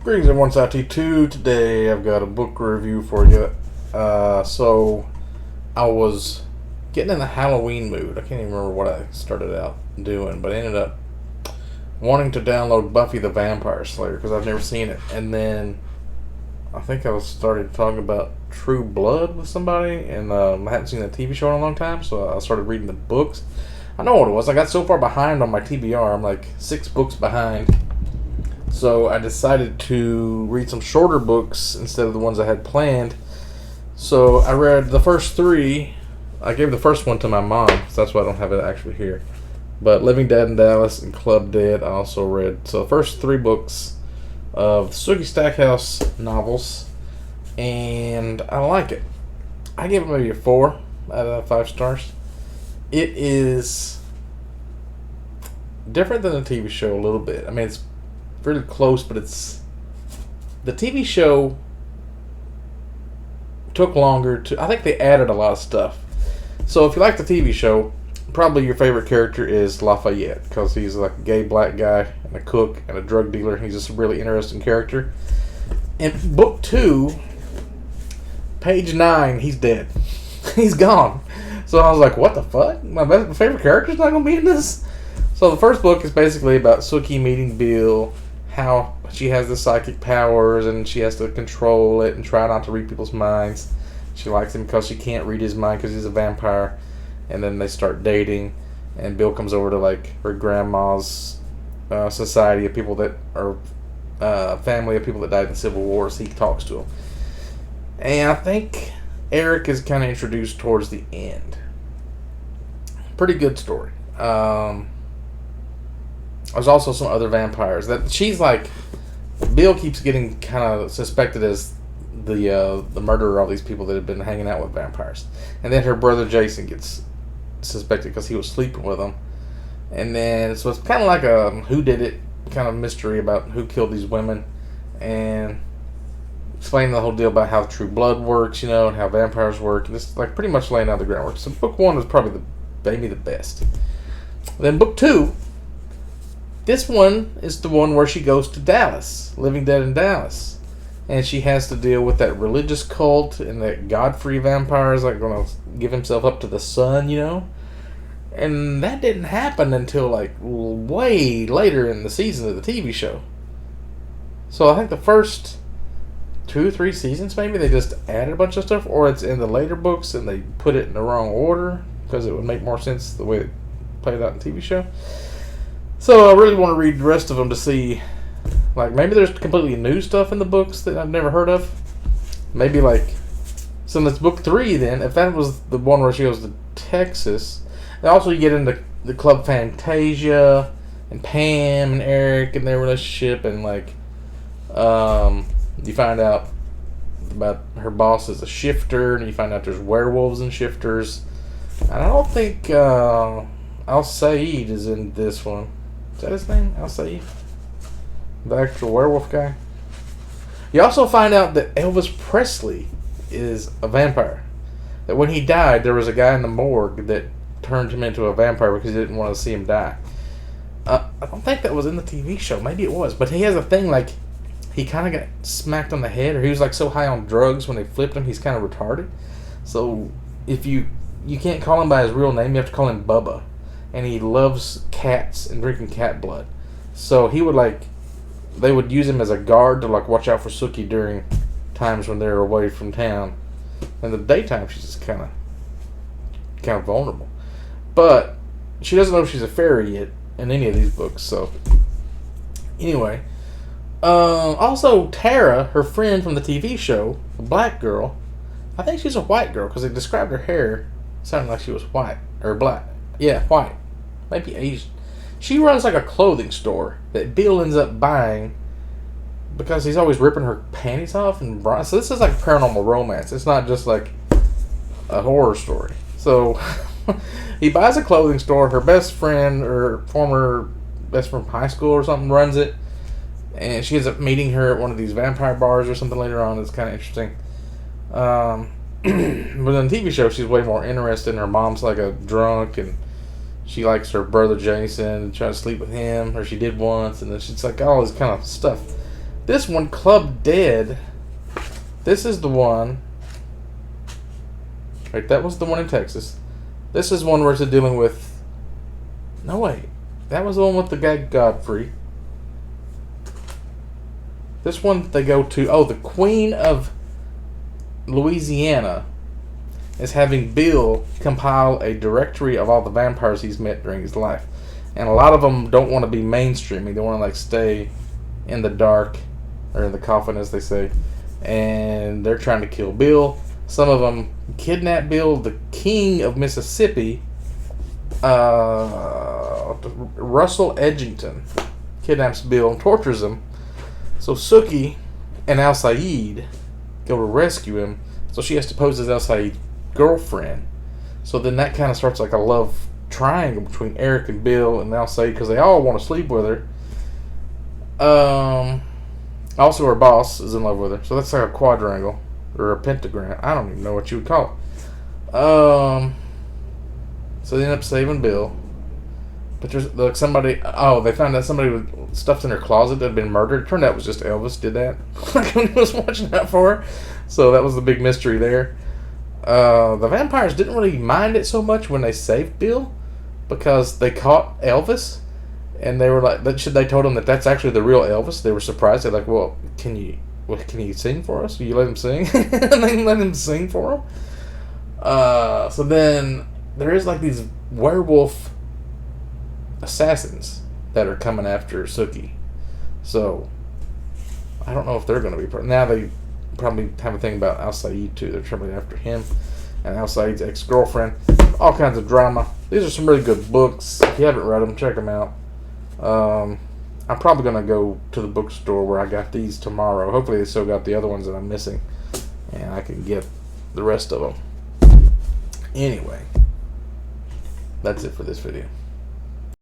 Greetings everyone, it's IT2. Today I've got a book review for you. So I was getting in the Halloween mood. I can't even remember what I started out doing, but I ended up wanting to download Buffy the Vampire Slayer because I've never seen it. And then I think I started talking about True Blood with somebody, and I hadn't seen that TV show in a long time, so I started reading the books. I know what it was. I got so far behind on my TBR. I'm like 6 books behind. So I decided to read some shorter books instead of the ones I had planned. So I read the first 3. I gave the first one to my mom, so that's why I don't have it actually here. But Living Dead in Dallas and Club Dead I also read. So the first 3 books of Sookie Stackhouse novels, and I like it. I give it maybe a 4 out of 5 stars. It is different than the TV show a little bit. I mean, it's really close, but it's the TV show took longer to. I think they added a lot of stuff. So if you like the TV show, probably your favorite character is Lafayette because he's like a gay black guy and a cook and a drug dealer. He's just a really interesting character. In book 2, page 9, he's dead. He's gone. So I was like, what the fuck? My favorite character's not gonna be in this? So the first book is basically about Sookie meeting Bill, how she has the psychic powers and she has to control it and try not to read people's minds. She likes him because she can't read his mind because he's a vampire. And then they start dating, and Bill comes over to like her grandma's society of people that are family of people that died in the Civil War. So he talks to them, and I think Eric is kind of introduced towards the end. Pretty good story. There's also some other vampires that she's like. Bill keeps getting kind of suspected as the murderer of all these people that have been hanging out with vampires, and then her brother Jason gets suspected because he was sleeping with them, and then so it's kind of like a whodunit kind of mystery about who killed these women, and explaining the whole deal about how True Blood works, and how vampires work, and just like pretty much laying out the groundwork. So book 1 was probably maybe the best. Then book 2. This one is the one where she goes to Dallas, Living Dead in Dallas. And she has to deal with that religious cult and that Godfrey vampire is like going to give himself up to the sun, And that didn't happen until like way later in the season of the TV show. So I think the first 2-3 seasons maybe they just added a bunch of stuff, or it's in the later books and they put it in the wrong order because it would make more sense the way it played out in the TV show. So I really want to read the rest of them to see, like, maybe there's completely new stuff in the books that I've never heard of. Maybe, like, so that's book 3 then, if that was the one where she goes to Texas. And also you get into the Club Fantasia and Pam and Eric and their relationship, and, like, you find out about her boss is a shifter, and you find out there's werewolves and shifters. And I don't think Al Saeed is in this one. Is that his name? Al Saeed? The actual werewolf guy? You also find out that Elvis Presley is a vampire. That when he died, there was a guy in the morgue that turned him into a vampire because he didn't want to see him die. I don't think that was in the TV show. Maybe it was. But he has a thing like he kind of got smacked on the head, or he was like so high on drugs when they flipped him, he's kind of retarded. So if you can't call him by his real name, you have to call him Bubba. And he loves cats and drinking cat blood. So he would they would use him as a guard to watch out for Sookie during times when they're away from town. In the daytime, she's just kind of vulnerable. But she doesn't know she's a fairy yet in any of these books. So anyway, also Tara, her friend from the TV show, the black girl. I think she's a white girl because they described her hair sounding like she was white or black. Yeah, white. Maybe Asian. She runs like a clothing store that Bill ends up buying because he's always ripping her panties off and bra. So this is like paranormal romance. It's not just like a horror story. So he buys a clothing store. Her best friend or former best friend from high school or something runs it. And she ends up meeting her at one of these vampire bars or something later on. It's kind of interesting. But in the TV show, she's way more interested. And her mom's like a drunk, and she likes her brother Jason and tries to sleep with him, or she did once, and then she's like all this kind of stuff. This one, Club Dead. This is the one. Right, that was the one in Texas. This is one where it's dealing with. No, wait. That was the one with the guy Godfrey. This one they go to. Oh, the Queen of Louisiana is having Bill compile a directory of all the vampires he's met during his life. And a lot of them don't want to be mainstreamy. They want to like stay in the dark, or in the coffin as they say. And they're trying to kill Bill. Some of them kidnap Bill. The king of Mississippi, Russell Edgington, kidnaps Bill and tortures him. So Sookie and Al Saeed go to rescue him. So she has to pose as Al Saeed's girlfriend. So then that kind of starts like a love triangle between Eric and Bill and Al Saeed, because they all want to sleep with her. Also, her boss is in love with her. So that's like a quadrangle or a pentagram. I don't even know what you would call it. So they end up saving Bill. But there's like somebody. Oh, they found out somebody with stuff in her closet that had been murdered. Turned out it was just Elvis did that. Like when he was watching out for her. So that was the big mystery there. The vampires didn't really mind it so much when they saved Bill, because they caught Elvis, and they were like, they told him that that's actually the real Elvis. They were surprised. They're like, well, can you sing for us? Will you let him sing? And they let him sing for them. So then there is like these werewolf assassins that are coming after Sookie. So I don't know if they're going to be now. They probably have a thing about Al Saeed too. They're coming after him and Al Saeed's ex-girlfriend. All kinds of drama. These are some really good books. If you haven't read them, check them out. I'm probably going to go to the bookstore where I got these tomorrow. Hopefully they still got the other ones that I'm missing, and I can get the rest of them. Anyway, that's it for this video.